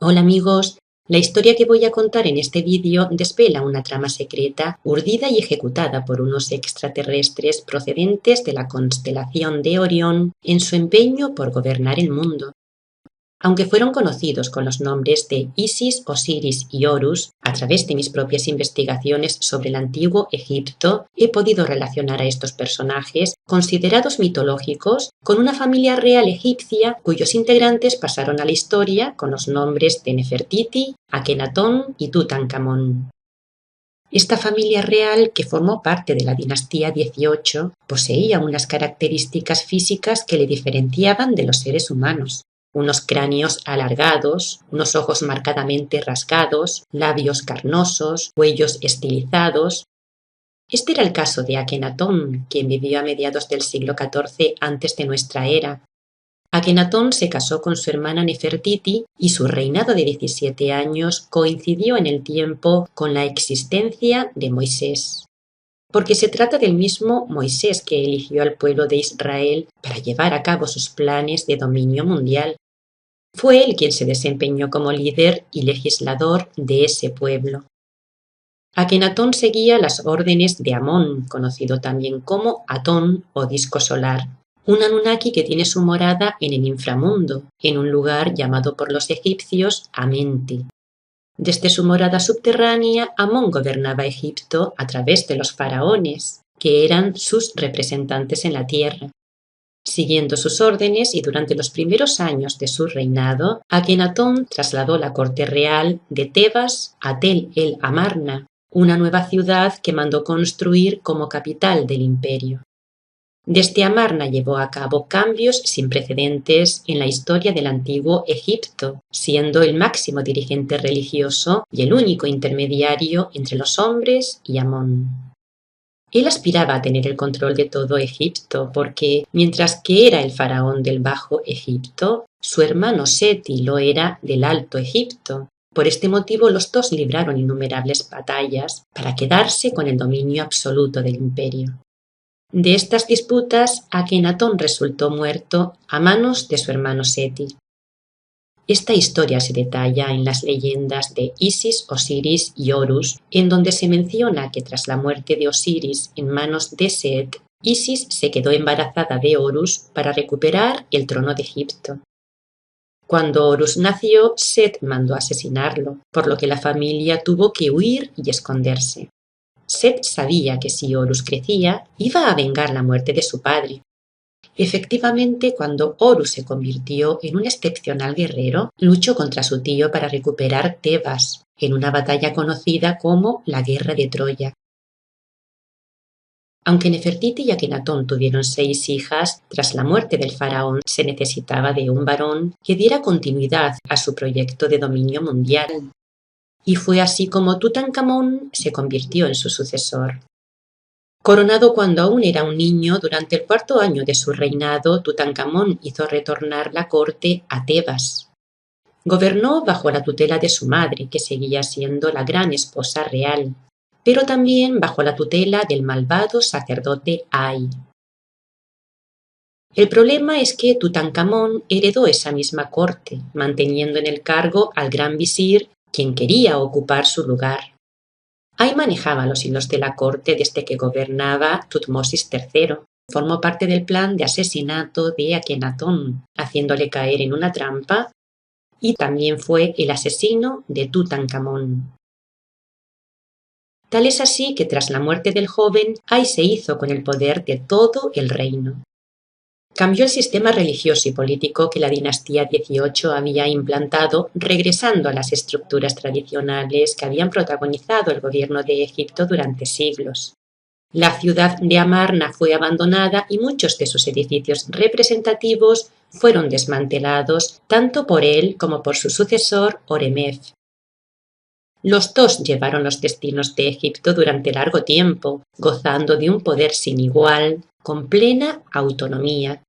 Hola amigos, la historia que voy a contar en este vídeo desvela una trama secreta urdida y ejecutada por unos extraterrestres procedentes de la constelación de Orión en su empeño por gobernar el mundo. Aunque fueron conocidos con los nombres de Isis, Osiris y Horus, a través de mis propias investigaciones sobre el antiguo Egipto, he podido relacionar a estos personajes, considerados mitológicos, con una familia real egipcia cuyos integrantes pasaron a la historia con los nombres de Nefertiti, Akenatón y Tutankamón. Esta familia real, que formó parte de la dinastía 18, poseía unas características físicas que le diferenciaban de los seres humanos. Unos cráneos alargados, unos ojos marcadamente rasgados, labios carnosos, cuellos estilizados. Este era el caso de Akenatón, quien vivió a mediados del siglo XIV antes de nuestra era. Akenatón se casó con su hermana Nefertiti y su reinado de 17 años coincidió en el tiempo con la existencia de Moisés, porque se trata del mismo Moisés que eligió al pueblo de Israel para llevar a cabo sus planes de dominio mundial. Fue él quien se desempeñó como líder y legislador de ese pueblo. Akenatón seguía las órdenes de Amón, conocido también como Atón o disco solar, un Anunnaki que tiene su morada en el inframundo, en un lugar llamado por los egipcios Amenti. Desde su morada subterránea, Amón gobernaba Egipto a través de los faraones, que eran sus representantes en la tierra. Siguiendo sus órdenes y durante los primeros años de su reinado, Akenatón trasladó la corte real de Tebas a Tel el Amarna, una nueva ciudad que mandó construir como capital del imperio. Desde Amarna llevó a cabo cambios sin precedentes en la historia del antiguo Egipto, siendo el máximo dirigente religioso y el único intermediario entre los hombres y Amón. Él aspiraba a tener el control de todo Egipto porque, mientras que era el faraón del Bajo Egipto, su hermano Seti lo era del Alto Egipto. Por este motivo los dos libraron innumerables batallas para quedarse con el dominio absoluto del imperio. De estas disputas, Akenatón resultó muerto a manos de su hermano Seti. Esta historia se detalla en las leyendas de Isis, Osiris y Horus, en donde se menciona que tras la muerte de Osiris en manos de Set, Isis se quedó embarazada de Horus para recuperar el trono de Egipto. Cuando Horus nació, Set mandó asesinarlo, por lo que la familia tuvo que huir y esconderse. Set sabía que si Horus crecía, iba a vengar la muerte de su padre. Efectivamente, cuando Horus se convirtió en un excepcional guerrero, luchó contra su tío para recuperar Tebas, en una batalla conocida como la Guerra de Troya. Aunque Nefertiti y Akenatón tuvieron 6 hijas, tras la muerte del faraón se necesitaba de un varón que diera continuidad a su proyecto de dominio mundial. Y fue así como Tutankamón se convirtió en su sucesor. Coronado cuando aún era un niño, durante el 4º año de su reinado, Tutankamón hizo retornar la corte a Tebas. Gobernó bajo la tutela de su madre, que seguía siendo la gran esposa real, pero también bajo la tutela del malvado sacerdote Ay. El problema es que Tutankamón heredó esa misma corte, manteniendo en el cargo al gran visir, quien quería ocupar su lugar. Ay manejaba los hilos de la corte desde que gobernaba Tutmosis III. Formó parte del plan de asesinato de Akenatón, haciéndole caer en una trampa, y también fue el asesino de Tutankamón. Tal es así que tras la muerte del joven, Ay se hizo con el poder de todo el reino. Cambió el sistema religioso y político que la dinastía 18 había implantado, regresando a las estructuras tradicionales que habían protagonizado el gobierno de Egipto durante siglos. La ciudad de Amarna fue abandonada y muchos de sus edificios representativos fueron desmantelados tanto por él como por su sucesor Horemheb. Los dos llevaron los destinos de Egipto durante largo tiempo, gozando de un poder sin igual, con plena autonomía.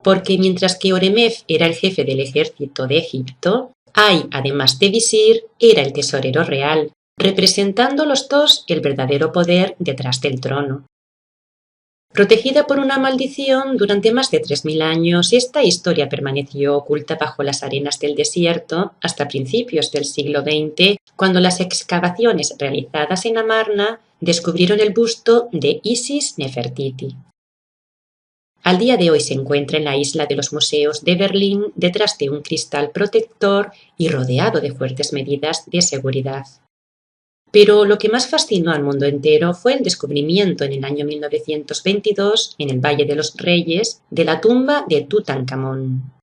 Porque mientras que Horemheb era el jefe del ejército de Egipto, Ay, además de visir, era el tesorero real, representando los dos el verdadero poder detrás del trono. Protegida por una maldición durante más de 3000 años, esta historia permaneció oculta bajo las arenas del desierto hasta principios del siglo XX, cuando las excavaciones realizadas en Amarna descubrieron el busto de Isis Nefertiti. Al día de hoy se encuentra en la isla de los museos de Berlín detrás de un cristal protector y rodeado de fuertes medidas de seguridad. Pero lo que más fascinó al mundo entero fue el descubrimiento en el año 1922, en el Valle de los Reyes, de la tumba de Tutankamón.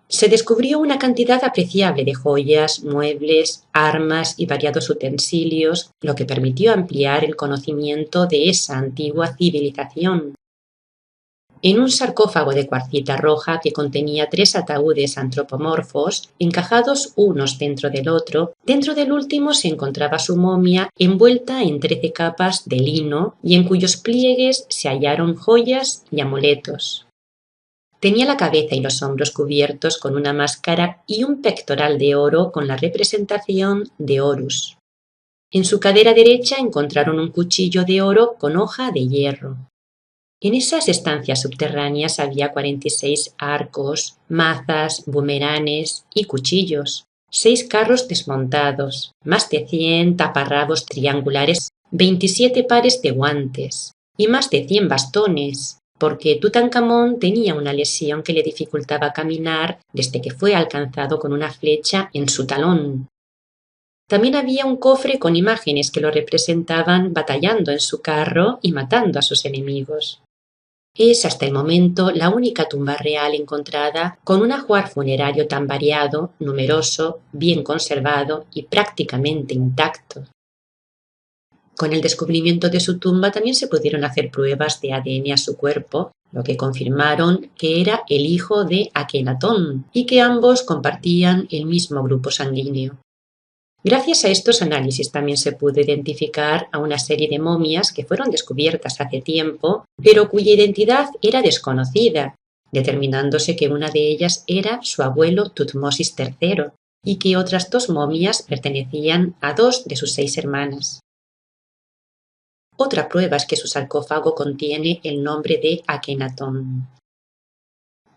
Se descubrió una cantidad apreciable de joyas, muebles, armas y variados utensilios, lo que permitió ampliar el conocimiento de esa antigua civilización. En un sarcófago de cuarcita roja que contenía 3 ataúdes antropomorfos, encajados unos dentro del otro, dentro del último se encontraba su momia envuelta en 13 capas de lino y en cuyos pliegues se hallaron joyas y amuletos. Tenía la cabeza y los hombros cubiertos con una máscara y un pectoral de oro con la representación de Horus. En su cadera derecha encontraron un cuchillo de oro con hoja de hierro. En esas estancias subterráneas había 46 arcos, mazas, bumeranes y cuchillos, 6 carros desmontados, más de 100 taparrabos triangulares, 27 pares de guantes y más de 100 bastones, porque Tutankamón tenía una lesión que le dificultaba caminar desde que fue alcanzado con una flecha en su talón. También había un cofre con imágenes que lo representaban batallando en su carro y matando a sus enemigos. Es hasta el momento la única tumba real encontrada con un ajuar funerario tan variado, numeroso, bien conservado y prácticamente intacto. Con el descubrimiento de su tumba también se pudieron hacer pruebas de ADN a su cuerpo, lo que confirmaron que era el hijo de Akenatón y que ambos compartían el mismo grupo sanguíneo. Gracias a estos análisis también se pudo identificar a una serie de momias que fueron descubiertas hace tiempo, pero cuya identidad era desconocida, determinándose que una de ellas era su abuelo Tutmosis III y que otras 2 momias pertenecían a 2 de sus 6 hermanas. Otra prueba es que su sarcófago contiene el nombre de Akenatón.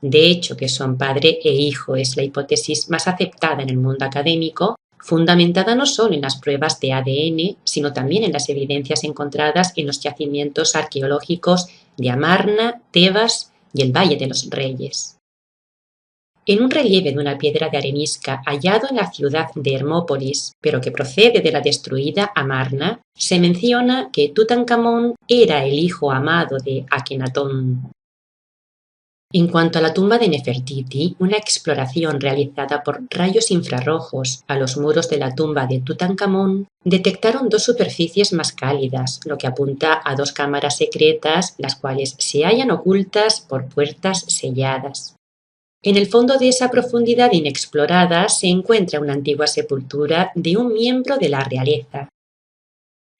De hecho, que son padre e hijo es la hipótesis más aceptada en el mundo académico, fundamentada no solo en las pruebas de ADN, sino también en las evidencias encontradas en los yacimientos arqueológicos de Amarna, Tebas y el Valle de los Reyes. En un relieve de una piedra de arenisca hallado en la ciudad de Hermópolis, pero que procede de la destruida Amarna, se menciona que Tutankamón era el hijo amado de Akenatón. En cuanto a la tumba de Nefertiti, una exploración realizada por rayos infrarrojos a los muros de la tumba de Tutankamón detectaron 2 superficies más cálidas, lo que apunta a 2 cámaras secretas, las cuales se hallan ocultas por puertas selladas. En el fondo de esa profundidad inexplorada se encuentra una antigua sepultura de un miembro de la realeza.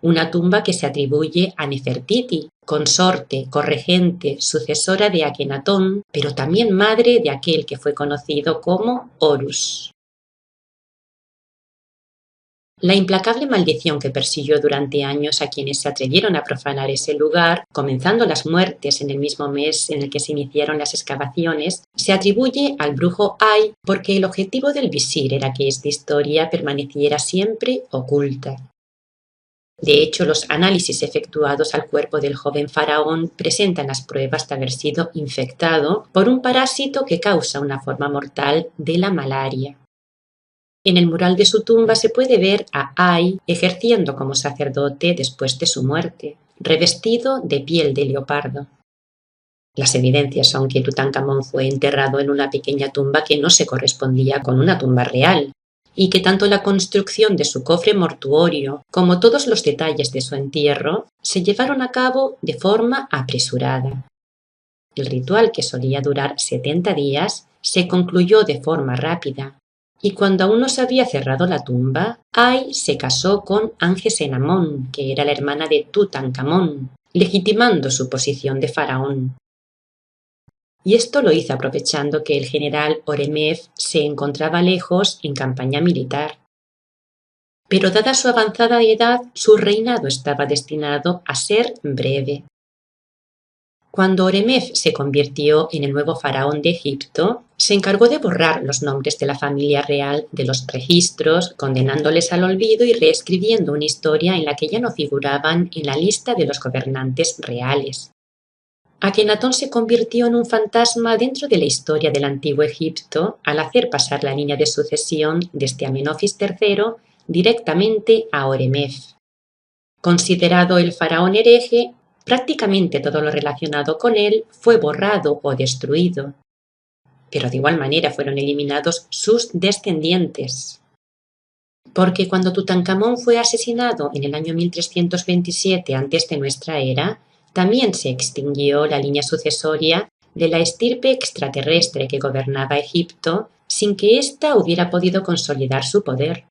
Una tumba que se atribuye a Nefertiti, consorte, corregente, sucesora de Akenatón, pero también madre de aquel que fue conocido como Horus. La implacable maldición que persiguió durante años a quienes se atrevieron a profanar ese lugar, comenzando las muertes en el mismo mes en el que se iniciaron las excavaciones, se atribuye al brujo Ay porque el objetivo del visir era que esta historia permaneciera siempre oculta. De hecho, los análisis efectuados al cuerpo del joven faraón presentan las pruebas de haber sido infectado por un parásito que causa una forma mortal de la malaria. En el mural de su tumba se puede ver a Ay ejerciendo como sacerdote después de su muerte, revestido de piel de leopardo. Las evidencias son que Tutankamón fue enterrado en una pequeña tumba que no se correspondía con una tumba real, y que tanto la construcción de su cofre mortuorio como todos los detalles de su entierro se llevaron a cabo de forma apresurada. El ritual, que solía durar 70 días, se concluyó de forma rápida, y cuando aún no se había cerrado la tumba, Ay se casó con Angesenamón, que era la hermana de Tutankamón, legitimando su posición de faraón. Y esto lo hizo aprovechando que el general Oremev se encontraba lejos en campaña militar. Pero dada su avanzada edad, su reinado estaba destinado a ser breve. Cuando Oremef se convirtió en el nuevo faraón de Egipto, se encargó de borrar los nombres de la familia real de los registros, condenándoles al olvido y reescribiendo una historia en la que ya no figuraban en la lista de los gobernantes reales. Akenatón se convirtió en un fantasma dentro de la historia del antiguo Egipto al hacer pasar la línea de sucesión desde Amenofis III directamente a Oremef. Considerado el faraón hereje, prácticamente todo lo relacionado con él fue borrado o destruido, pero de igual manera fueron eliminados sus descendientes. Porque cuando Tutankamón fue asesinado en el año 1327 antes de nuestra era, también se extinguió la línea sucesoria de la estirpe extraterrestre que gobernaba Egipto sin que ésta hubiera podido consolidar su poder.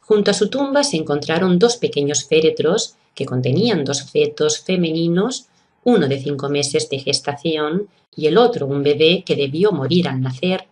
Junto a su tumba se encontraron dos pequeños féretros que contenían dos fetos femeninos, uno de 5 meses de gestación y el otro un bebé que debió morir al nacer.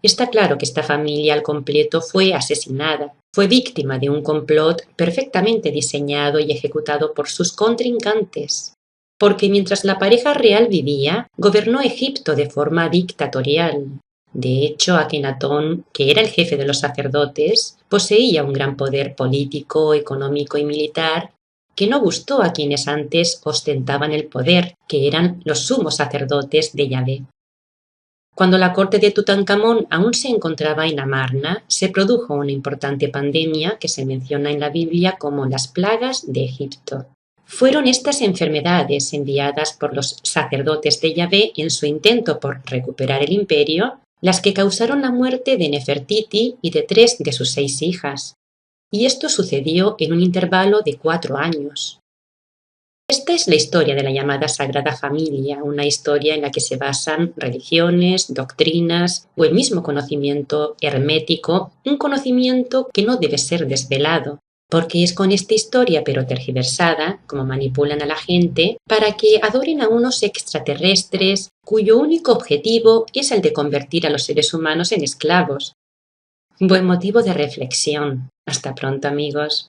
Está claro que esta familia al completo fue asesinada, fue víctima de un complot perfectamente diseñado y ejecutado por sus contrincantes, porque mientras la pareja real vivía, gobernó Egipto de forma dictatorial. De hecho, Akenatón, que era el jefe de los sacerdotes, poseía un gran poder político, económico y militar que no gustó a quienes antes ostentaban el poder, que eran los sumos sacerdotes de Yahvé. Cuando la corte de Tutankamón aún se encontraba en Amarna, se produjo una importante pandemia que se menciona en la Biblia como las plagas de Egipto. Fueron estas enfermedades enviadas por los sacerdotes de Yahvé en su intento por recuperar el imperio las que causaron la muerte de Nefertiti y de 3 de sus 6 hijas. Y esto sucedió en un intervalo de 4 años. Esta es la historia de la llamada Sagrada Familia, una historia en la que se basan religiones, doctrinas o el mismo conocimiento hermético, un conocimiento que no debe ser desvelado, porque es con esta historia pero tergiversada como manipulan a la gente para que adoren a unos extraterrestres cuyo único objetivo es el de convertir a los seres humanos en esclavos. Buen motivo de reflexión. Hasta pronto, amigos.